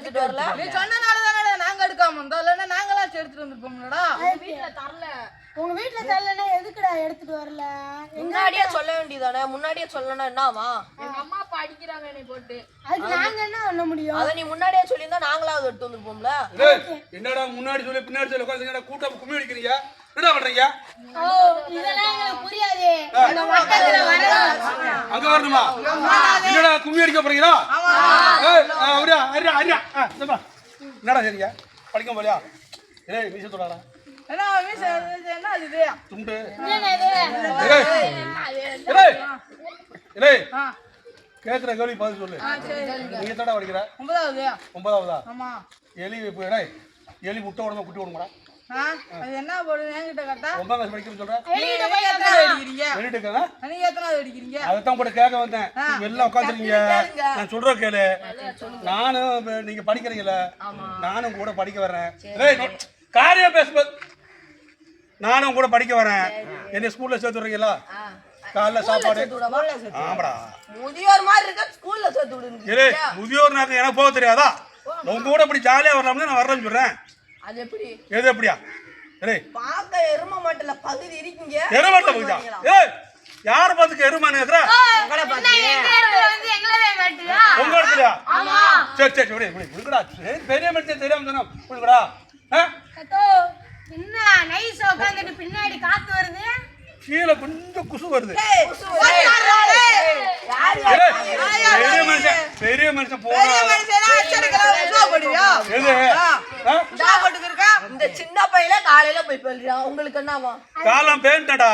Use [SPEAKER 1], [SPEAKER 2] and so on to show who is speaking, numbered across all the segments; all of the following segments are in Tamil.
[SPEAKER 1] எடுத்துட்டு வரல.
[SPEAKER 2] நீ சொன்னனால தானடா நாங்க எடுக்காம வந்தோம். இல்லன்னா நாங்களாச்சும் எடுத்துட்டு வந்திருப்போம்லடா.
[SPEAKER 3] வீட்ல தரல. உங்க வீட்ல தரலன்னா எதுக்குடா எடுத்துட்டு வரல?
[SPEAKER 1] முன்னாடியே சொல்ல வேண்டியதானே. முன்னாடியே சொல்லனா என்னவா?
[SPEAKER 4] எங்க அம்மா அப்பா அடிக்கிறாங்க என்னை போட்டு.
[SPEAKER 3] அதுக்கு நாங்க என்ன பண்ண முடியும்?
[SPEAKER 1] அத நீ முன்னாடியே சொல்லியிருந்தா நாங்களாவது எடுத்து வந்திருப்போம்ல.
[SPEAKER 5] என்னடா முன்னாடி சொல்லி பின்னாடி சொல்லி உட்காந்து கூட்டம் கும்மி அடிக்கிறீங்க? என்ன பண்றீங்க?
[SPEAKER 3] இதெல்லாம் எங்களுக்கு புரியாது.
[SPEAKER 5] அங்க வரணுமா? என்னடா கும்மி அடிக்க போறீங்களா? என்னடா சரியா படிக்க போலியா? ஏய் மீச தொடாடா.
[SPEAKER 2] என்ன மீச என்ன இது?
[SPEAKER 5] துண்டு.
[SPEAKER 3] என்ன இது?
[SPEAKER 5] ஏய் கேக்குற கேள்வி பதில் சொல்லு. நீ எத்தனை படிக்கிற?
[SPEAKER 2] 9வது.
[SPEAKER 5] 9வதா?
[SPEAKER 2] ஆமா.
[SPEAKER 5] எலி டேய் எலி முட்டை உடம்ப குட்டி உடம்படா.
[SPEAKER 2] அது என்ன போடுது என்கிட்ட கேட்டா?
[SPEAKER 5] 9ஆம் கிளாஸ் படிக்கிறேன்னு சொல்ற?
[SPEAKER 2] நீங்க எத்தனாவது அடிக்கிறீங்க?
[SPEAKER 5] வெளியிட்டுக்கங்க.
[SPEAKER 2] நீங்க எத்தனாவது அடிக்கிறீங்க?
[SPEAKER 5] அதத்தான் கூட கேட்க வந்தேன். எல்லாம் உட்காந்துருக்கீங்க. நான் சொல்ற கேளு. நானும் நீங்க படிக்கிறீங்கல்ல, நானும் கூட படிக்க வர்றேன். காரியம் பேசும்போது நானும் கூட படிக்க வரேன். என்ன ஸ்கூல்ல சேர்த்து விடுறீங்களா? காலைல சாப்பாடு. ஆமாடா.
[SPEAKER 1] முதியோர் மாதிரி இருக்க ஸ்கூல்ல சேர்த்து விடுங்க.
[SPEAKER 5] ஏய் முதியோர் நாக்கு எனக்கு போக தெரியாதா? உங்க கூட இப்படி ஜாலியா வரலாம்னு நான் வர்றேன்னு சொல்றேன்.
[SPEAKER 1] அது எப்படி?
[SPEAKER 5] எது எப்படியா? ஏய்
[SPEAKER 1] பாக்க எரும மாட்டல பகுதி இருக்கீங்க.
[SPEAKER 5] எருமட்ட பகுதியா? ஏய் யார பாத்துக்க எருமான்னு கேக்குற?
[SPEAKER 1] உங்கள பாத்து.
[SPEAKER 3] வந்து எங்களவே மாட்டியா?
[SPEAKER 5] உங்க இடத்துலயா?
[SPEAKER 3] ஆமா.
[SPEAKER 5] சரி சரி இப்படி புடிங்கடா. பெரிய மனுஷன் தெரியாம சொன்னா புடிங்கடா.
[SPEAKER 3] கத்தோ என்ன நைஸ் உட்கார்ந்துட்டு பின்னாடி காத்து வருது.
[SPEAKER 5] கீழே கொஞ்சம் குசு வருது. பெரிய மனுஷன் போறா.
[SPEAKER 1] இந்த சின்ன பையல காலையில போய் சொல்றியா? உங்களுக்கு என்னவா?
[SPEAKER 5] காலம் பேண்டடா.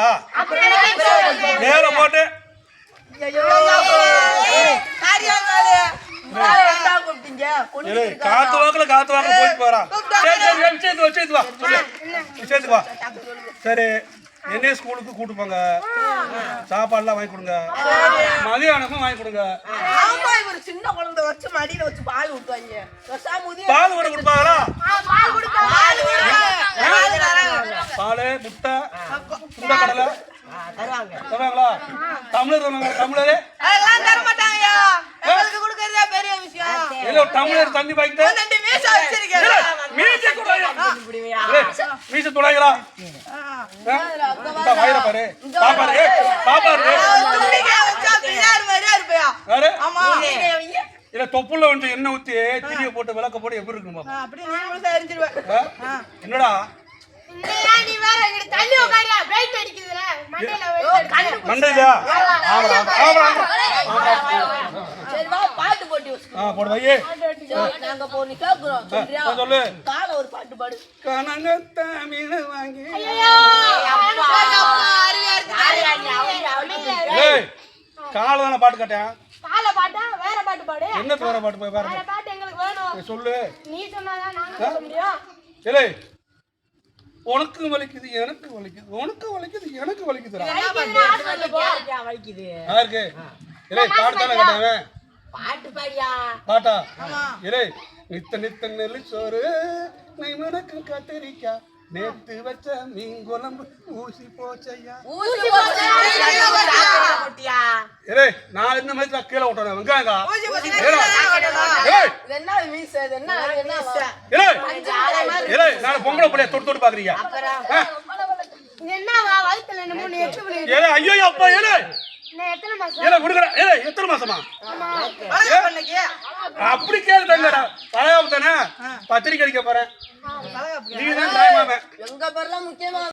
[SPEAKER 5] மேல போட்டு காத்து வாக்குல போய் போறான். வா சரி என்ன ஸ்கூலுக்கு கூட்டு போங்க. சாப்பாடுலாம் வாங்கி கொடுங்க. மதியானமும் வாங்கி கொடுங்க.
[SPEAKER 1] சின்ன குழந்தை வச்சு மடியில வச்சு பால் ஊட்டுவாங்க.
[SPEAKER 5] பால் கூட கொடுப்பாங்களா? பால் முட்டை முட்டை கடலை தருவாங்களா? தமிழரே
[SPEAKER 1] பெரிய விஷயம்.
[SPEAKER 5] தமிழர் தண்ணி பாய்க்கிட்டு மீச துளைகளா? வயிற பாரு பாப்பாரு பாப்பாரு இல்ல தொப்புல வந்து எண்ணெய் ஊத்தி திரிய போட்டு விளக்க போட்டு எப்படி இருக்குமா? என்னடா
[SPEAKER 3] நீ வேற இங்க தள்ளி உட்காரியா? பிரைட் அடிக்குதுல மண்டையில
[SPEAKER 5] மண்டையிலயா?
[SPEAKER 1] சரி வா பாட்டு போட்டு
[SPEAKER 5] போடு வையே.
[SPEAKER 1] நாங்க போனி கேக்குறோம். சொல்றியா?
[SPEAKER 5] சொல்லு.
[SPEAKER 1] கால ஒரு பாட்டு பாடு.
[SPEAKER 5] கனங்கத்த மீன் வாங்கி.
[SPEAKER 3] ஐயோ
[SPEAKER 5] ஏய் காலதான பாட்டு கேட்டேன்.
[SPEAKER 3] கால பாட்டா வேற பாட்டு பாடு.
[SPEAKER 5] என்னது வேற பாட்டு போய் பாரு.
[SPEAKER 3] வேற பாட்டு எங்களுக்கு வேணும்.
[SPEAKER 5] சொல்லு.
[SPEAKER 3] நீ சொன்னாதான் நாங்க சொல்ல முடியும்.
[SPEAKER 5] ஏலே உனக்கு வலிக்குது எனக்கு வலிக்குது உனக்கு வலிக்குது எனக்கு வலிக்குதுடா.
[SPEAKER 4] வலிக்குது
[SPEAKER 5] யாருக்கு? ஏலே பாட்டு தான கேட்டேன்.
[SPEAKER 4] பாட்டு பாடியா?
[SPEAKER 5] பாட்டா? ஏலே நித்த நித்த நெல்லு சோறு நெய் மணக்கு கத்திரிக்கா நேத்து வச்ச மீன் குழம்பு ஊசி போச்சையா.
[SPEAKER 1] ஊசி போட்டியா?
[SPEAKER 5] ஏலே நான் என்ன மாதிரி கீழே விட்டறேன் வெங்காயங்க.
[SPEAKER 1] என்ன மீச என்ன என்ன
[SPEAKER 5] ஏலே ஏலே நான் பொங்கல புளைய தொட்டு தொட்டு பாக்குறீங்க.
[SPEAKER 3] இது என்னவா வயித்துல என்ன மூணு எட்டு புள்ளி.
[SPEAKER 5] ஏலே ஐயோ அப்பா ஏலே
[SPEAKER 3] நான் எத்தனை மாசம்?
[SPEAKER 5] ஏலே குடுங்கடா. ஏலே எத்தனை மாசமா? அப்படி கேளு தங்கடா. பழைய தானே பத்திரிக்கை அடிக்க போறேன். நீ தான் தாய் மாமன்.
[SPEAKER 1] எங்க பேர்லாம் முக்கியமா